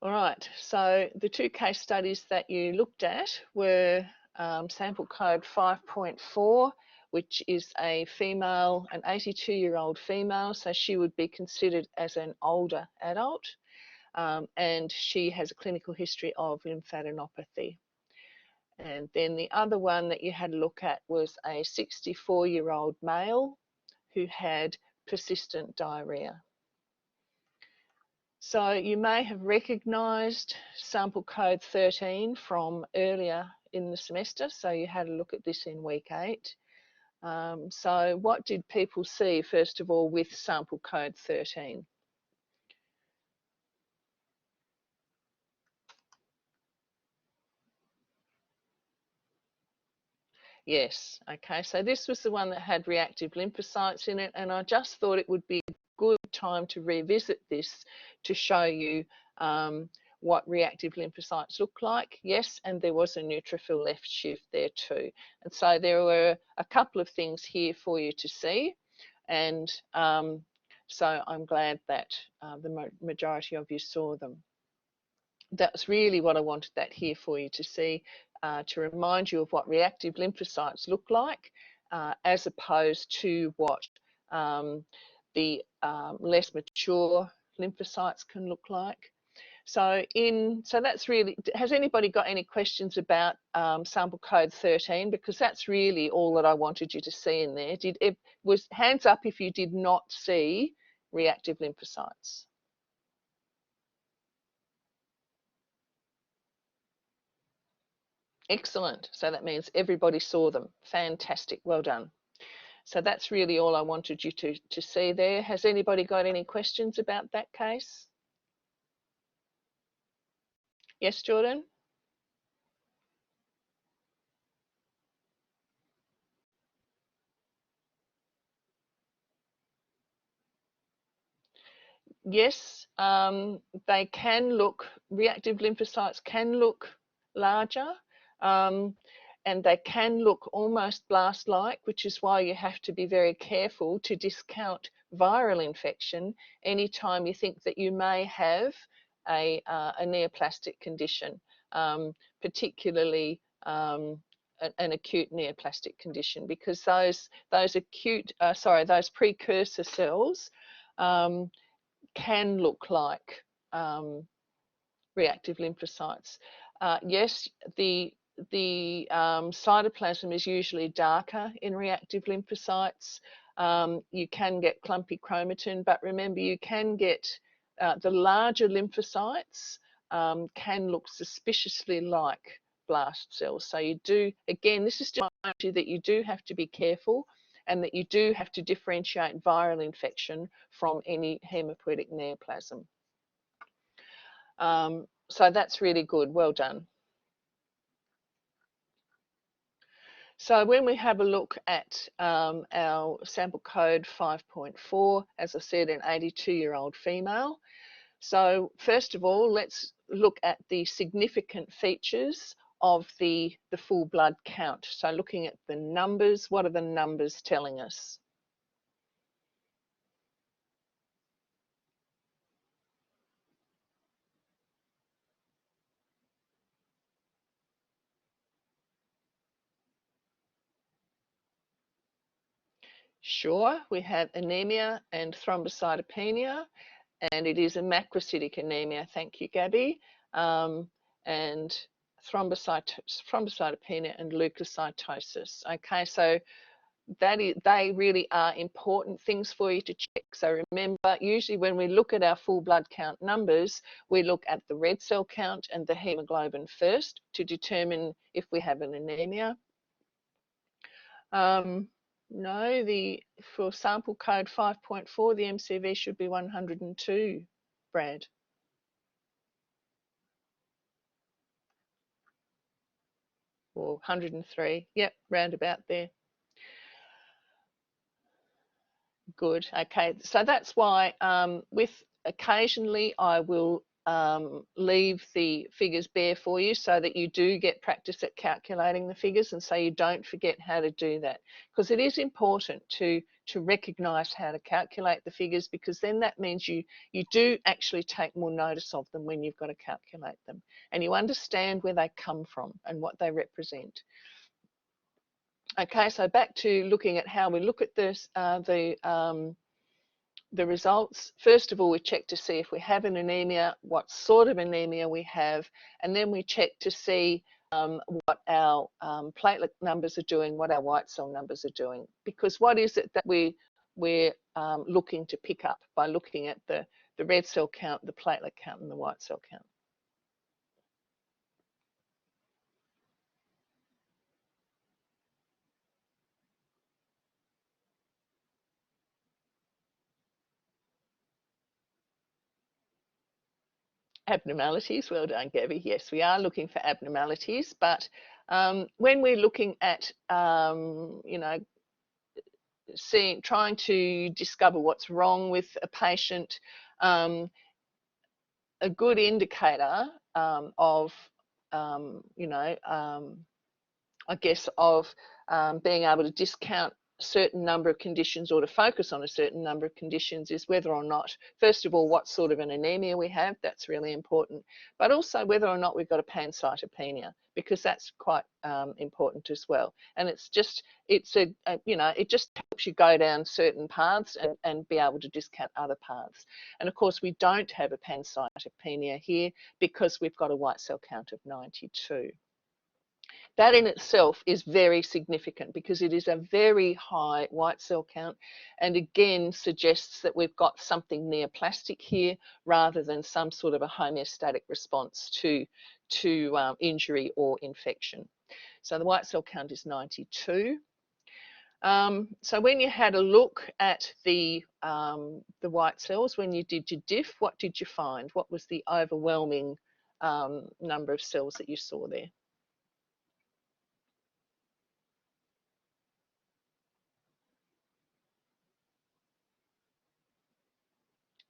All right, so the two case studies that you looked at were sample code 5.4, which is a female, an 82-year-old female, so she would be considered as an older adult, and she has a clinical history of lymphadenopathy. And then the other one that you had a look at was a 64-year-old male who had persistent diarrhea. So you may have recognised sample code 13 from earlier in the semester, so you had a look at this in week 8. So what did people see, first of all, with sample code 13? Yes, okay, so this was the one that had reactive lymphocytes in it, and I just thought it would be a good time to revisit this to show you what reactive lymphocytes look like. Yes, and there was a neutrophil left shift there too. And so there were a couple of things here for you to see, and so I'm glad that the majority of you saw them. That's really what I wanted that here for you to see, to remind you of what reactive lymphocytes look like, as opposed to what the less mature lymphocytes can look like. So that's really, has anybody got any questions about sample code 13? Because that's really all that I wanted you to see in there. Hands up if you did not see reactive lymphocytes. Excellent. So that means everybody saw them. Fantastic. Well done. So that's really all I wanted you to see there. Has anybody got any questions about that case? Yes, Jordan? Yes, they can look, reactive lymphocytes can look larger, and they can look almost blast-like, which is why you have to be very careful to discount viral infection anytime you think that you may have a neoplastic condition, particularly an acute neoplastic condition, because those precursor cells can look like reactive lymphocytes. Yes, the cytoplasm is usually darker in reactive lymphocytes. You can get clumpy chromatin, but remember, you can get the larger lymphocytes can look suspiciously like blast cells. So you do, again, this is to remind you that you do have to be careful, and that you do have to differentiate viral infection from any hematopoietic neoplasm. So that's really good. Well done. So when we have a look at our sample code 5.4, as I said, an 82-year-old female. So first of all, let's look at the significant features of the full blood count. So looking at the numbers, what are the numbers telling us? Sure, we have anemia and thrombocytopenia, and it is a macrocytic anemia. Thank you, Gabby. And thrombocytopenia and leukocytosis. Okay, so they really are important things for you to check. So remember, usually when we look at our full blood count numbers, we look at the red cell count and the hemoglobin first to determine if we have an anemia. No, for sample code 5.4, the MCV should be 102, Brad. Or 103. Yep, round about there. Good. Okay, so that's why with occasionally I will leave the figures bare for you so that you do get practice at calculating the figures, and so you don't forget how to do that, because it is important to recognize how to calculate the figures, because then that means you do actually take more notice of them when you've got to calculate them, and you understand where they come from and what they represent. Okay, so back to looking at how we look at this, the results. First of all, we check to see if we have an anemia, what sort of anemia we have, and then we check to see what our platelet numbers are doing, what our white cell numbers are doing. Because what is it that we're looking to pick up by looking at the red cell count, the platelet count, and the white cell count? Abnormalities. Well done, Gabby. Yes, we are looking for abnormalities, but when we're looking at, you know, trying to discover what's wrong with a patient, a good indicator of, you know, I guess, of being able to discount a certain number of conditions or to focus on a certain number of conditions is whether or not, first of all, what sort of an anemia we have. That's really important, but also whether or not we've got a pancytopenia, because that's quite important as well. And it's you know, it just helps you go down certain paths and be able to discount other paths. And of course, we don't have a pancytopenia here because we've got a white cell count of 92. That in itself is very significant because it is a very high white cell count, and again suggests that we've got something neoplastic here rather than some sort of a homeostatic response to injury or infection. So the white cell count is 92. So when you had a look at the white cells, when you did your diff, what did you find? What was the overwhelming number of cells that you saw there?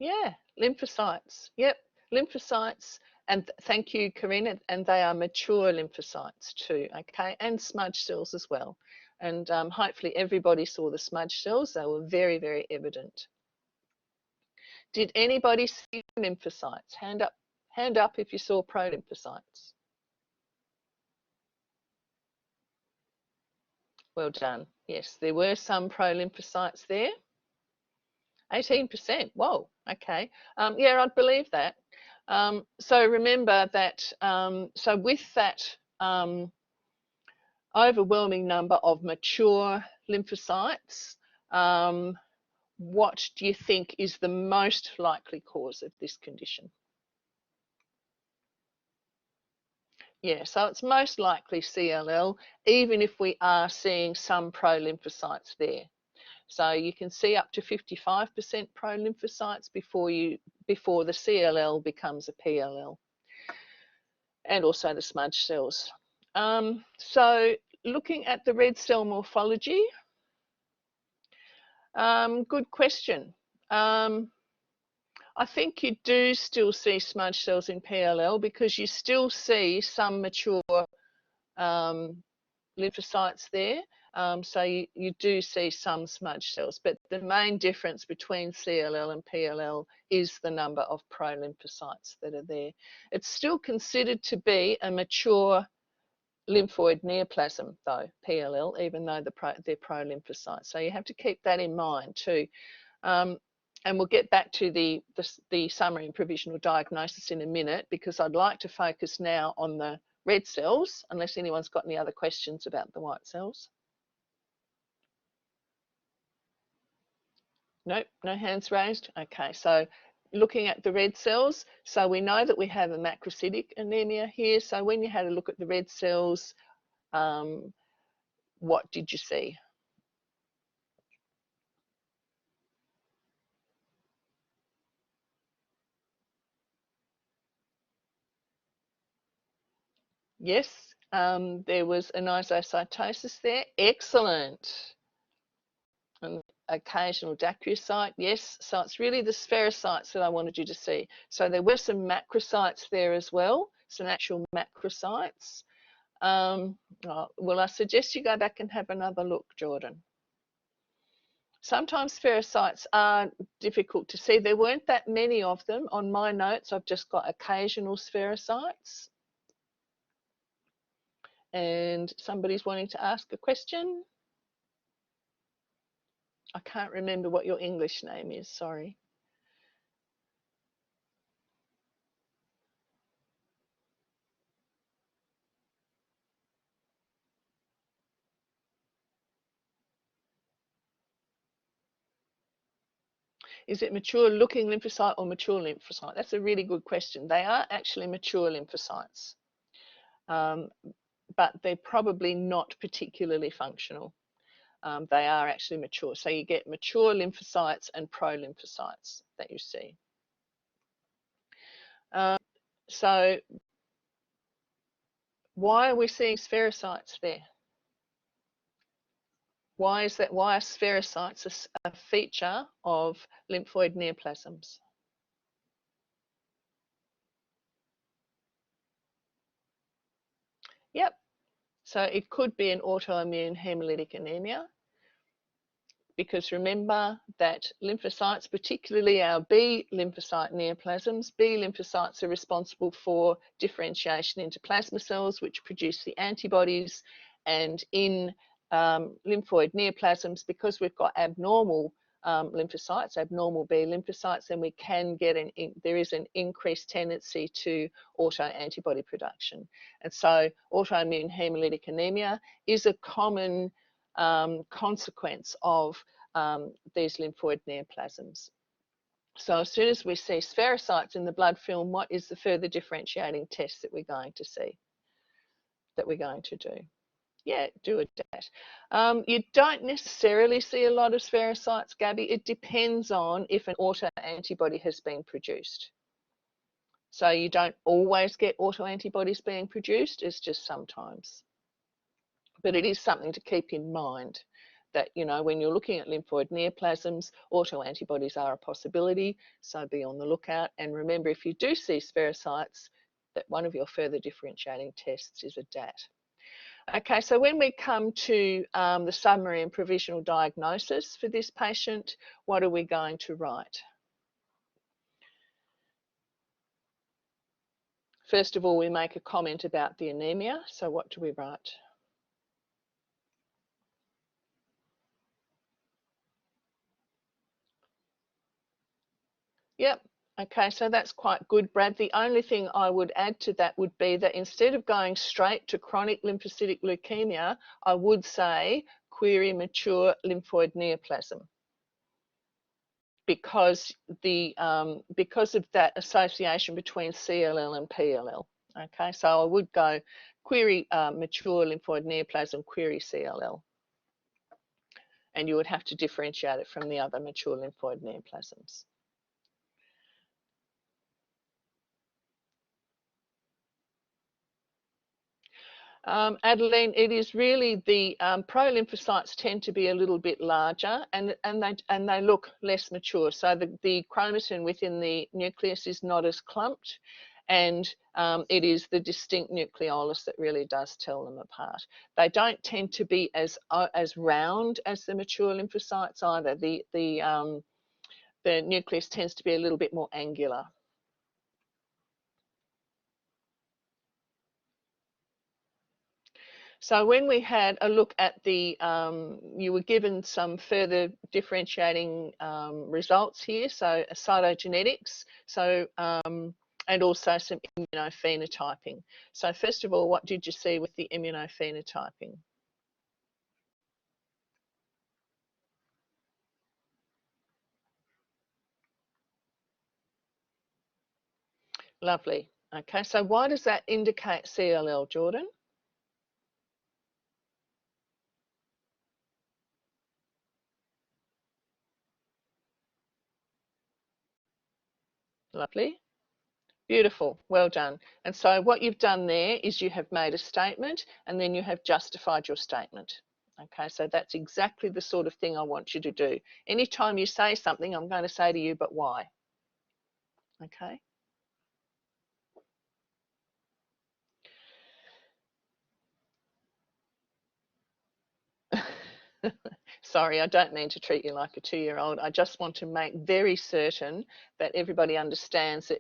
Yeah, lymphocytes. Yep, lymphocytes. And thank you, Karina. And they are mature lymphocytes too, okay? And smudge cells as well. And hopefully everybody saw the smudge cells. They were very, very evident. Did anybody see lymphocytes? Hand up if you saw prolymphocytes. Well done. Yes, there were some prolymphocytes there. 18%. Whoa, okay. Yeah, I'd believe that. So remember that, so with that overwhelming number of mature lymphocytes, what do you think is the most likely cause of this condition? Yeah, so it's most likely CLL, even if we are seeing some prolymphocytes there. So you can see up to 55% prolymphocytes before the CLL becomes a PLL, and also the smudge cells. So looking at the red cell morphology, good question. I think you do still see smudge cells in PLL because you still see some mature lymphocytes there. So you do see some smudge cells, but the main difference between CLL and PLL is the number of prolymphocytes that are there. It's still considered to be a mature lymphoid neoplasm, though, PLL, even though they're prolymphocytes. So you have to keep that in mind too. And we'll get back to the summary and provisional diagnosis in a minute, because I'd like to focus now on the red cells, unless anyone's got any other questions about the white cells. Nope, no hands raised. Okay, so looking at the red cells, so we know that we have a macrocytic anemia here. So when you had a look at the red cells, what did you see? Yes, there was anisocytosis there. Excellent. And occasional dacryocyte, yes. So it's really the spherocytes that I wanted you to see. So there were some macrocytes there as well, some actual macrocytes. Well, I suggest you go back and have another look, Jordan. Sometimes spherocytes are difficult to see. There weren't that many of them on my notes. I've just got occasional spherocytes. And somebody's wanting to ask a question. I can't remember what your English name is, sorry. Is it mature looking lymphocyte or mature lymphocyte? That's a really good question. They are actually mature lymphocytes, but they're probably not particularly functional. They are actually mature. So you get mature lymphocytes and pro-lymphocytes that you see. So why are we seeing spherocytes there? Why is that? Why are spherocytes a feature of lymphoid neoplasms? Yep. So it could be an autoimmune hemolytic anemia, because remember that lymphocytes, particularly our B lymphocyte neoplasms, B lymphocytes are responsible for differentiation into plasma cells, which produce the antibodies. And in lymphoid neoplasms, because we've got abnormal lymphocytes, abnormal B lymphocytes, then we can get there is an increased tendency to autoantibody production. And so autoimmune hemolytic anemia is a common consequence of these lymphoid neoplasms. So as soon as we see spherocytes in the blood film, what is the further differentiating test that we're going to see, that we're going to do? Yeah, do a DAT. You don't necessarily see a lot of spherocytes, Gabby. It depends on if an autoantibody has been produced. So you don't always get autoantibodies being produced, it's just sometimes. But it is something to keep in mind that, you know, when you're looking at lymphoid neoplasms, autoantibodies are a possibility, so be on the lookout. And remember, if you do see spherocytes, that one of your further differentiating tests is a DAT. Okay, so when we come to the summary and provisional diagnosis for this patient, what are we going to write? First of all, we make a comment about the anemia. So what do we write? Yep. Okay, so that's quite good, Brad. The only thing I would add to that would be that instead of going straight to chronic lymphocytic leukemia, I would say query mature lymphoid neoplasm, because of that association between CLL and PLL. Okay, so I would go query mature lymphoid neoplasm, query CLL, and you would have to differentiate it from the other mature lymphoid neoplasms. Adeline, it is really the pro-lymphocytes tend to be a little bit larger, and they look less mature. So the chromatin within the nucleus is not as clumped, and it is the distinct nucleolus that really does tell them apart. They don't tend to be as round as the mature lymphocytes either. The nucleus tends to be a little bit more angular. So when we had a look at the, you were given some further differentiating results here, so cytogenetics, so and also some immunophenotyping. So first of all, what did you see with the immunophenotyping? Lovely. Okay, so why does that indicate CLL, Jordan? Lovely. Beautiful, well done. And so what you've done there is you have made a statement and then you have justified your statement. Okay, so that's exactly the sort of thing I want you to do. Anytime you say something, I'm going to say to you, but why? Okay. Sorry, I don't mean to treat you like a 2-year-old. I just want to make very certain that everybody understands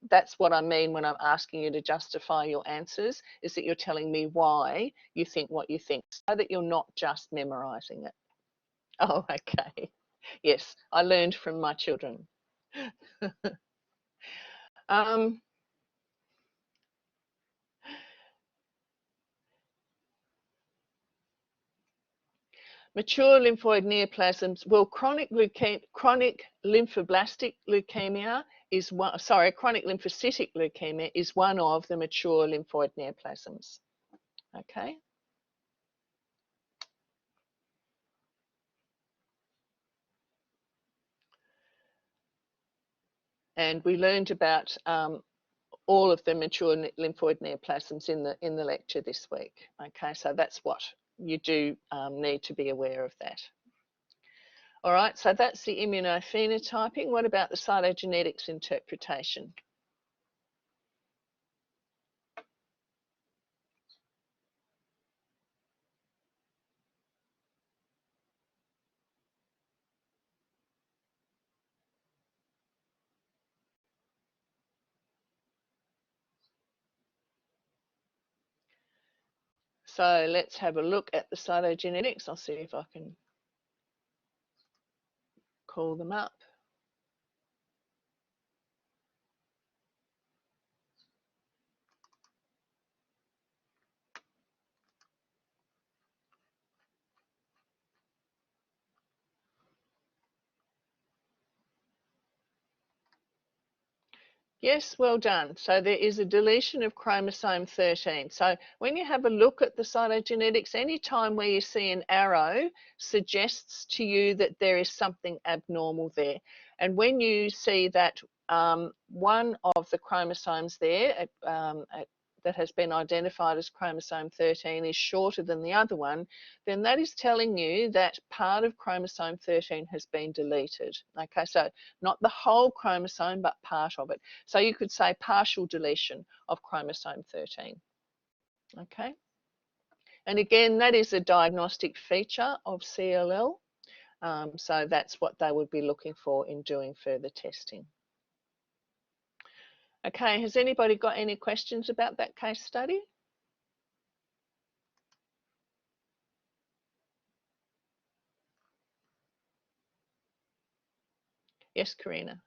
that's what I mean when I'm asking you to justify your answers, is that you're telling me why you think what you think, so that you're not just memorizing it. Oh, okay. Yes, I learned from my children. um, Mature lymphoid neoplasms, well, chronic lymphoblastic leukemia is one, sorry, chronic lymphocytic leukemia is one of the mature lymphoid neoplasms. Okay. And we learned about all of the mature lymphoid neoplasms in the lecture this week. Okay, so that's what you do need to be aware of that. All right, so that's the immunophenotyping. What about the cytogenetics interpretation? So let's have a look at the cytogenetics. I'll see if I can call them up. Yes, well done. So there is a deletion of chromosome 13. So when you have a look at the cytogenetics, any time where you see an arrow suggests to you that there is something abnormal there. And when you see that one of the chromosomes there that has been identified as chromosome 13 is shorter than the other one, then that is telling you that part of chromosome 13 has been deleted. Okay, so not the whole chromosome, but part of it. So you could say partial deletion of chromosome 13. Okay. And again, that is a diagnostic feature of CLL. So that's what they would be looking for in doing further testing. Okay, has anybody got any questions about that case study? Yes, Karina.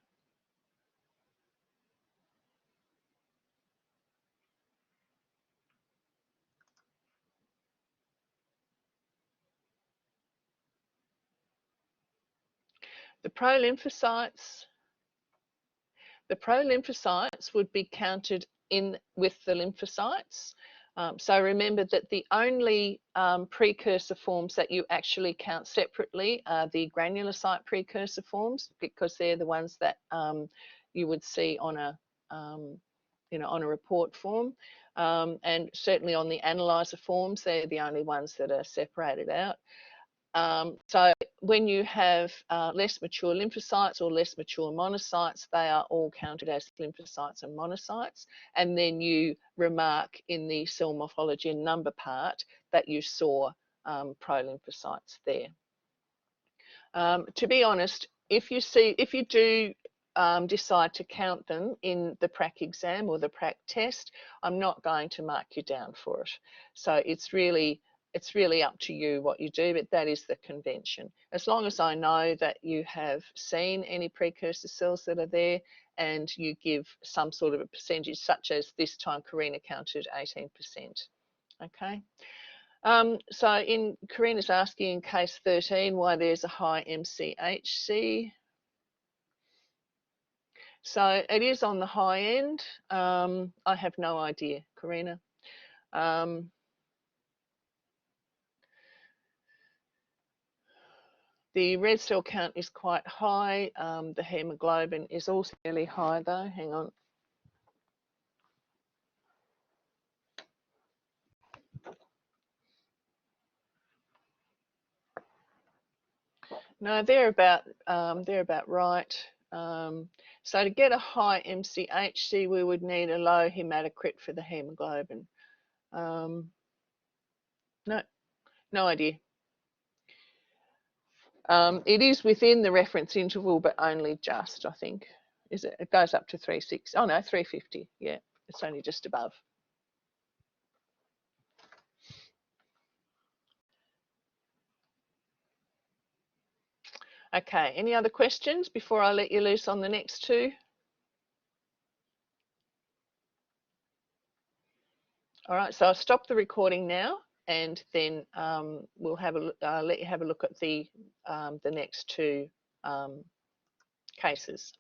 The prolymphocytes would be counted in with the lymphocytes. So remember that the only precursor forms that you actually count separately are the granulocyte precursor forms, because they're the ones that you would see on a on a report form, and certainly on the analyzer forms, they're the only ones that are separated out. So when you have less mature lymphocytes or less mature monocytes, they are all counted as lymphocytes and monocytes. And then you remark in the cell morphology and number part that you saw prolymphocytes there. To be honest, if you do decide to count them in the prac exam or the prac test, I'm not going to mark you down for it. So it's really up to you what you do, but that is the convention. As long as I know that you have seen any precursor cells that are there and you give some sort of a percentage, such as this time Karina counted 18%. Okay. So Karina's asking in case 13 why there's a high MCHC. So it is on the high end. I have no idea, Karina. The red cell count is quite high. The hemoglobin is also fairly high though. Hang on. No, they're about right. So to get a high MCHC, we would need a low hematocrit for the hemoglobin. No, no idea. It is within the reference interval, but only just, I think. Is it? It goes up to 360. Oh no, 350. Yeah, it's only just above. Okay, any other questions before I let you loose on the next two? All right, so I'll stop the recording now, and then we'll have let you have a look at the next two cases.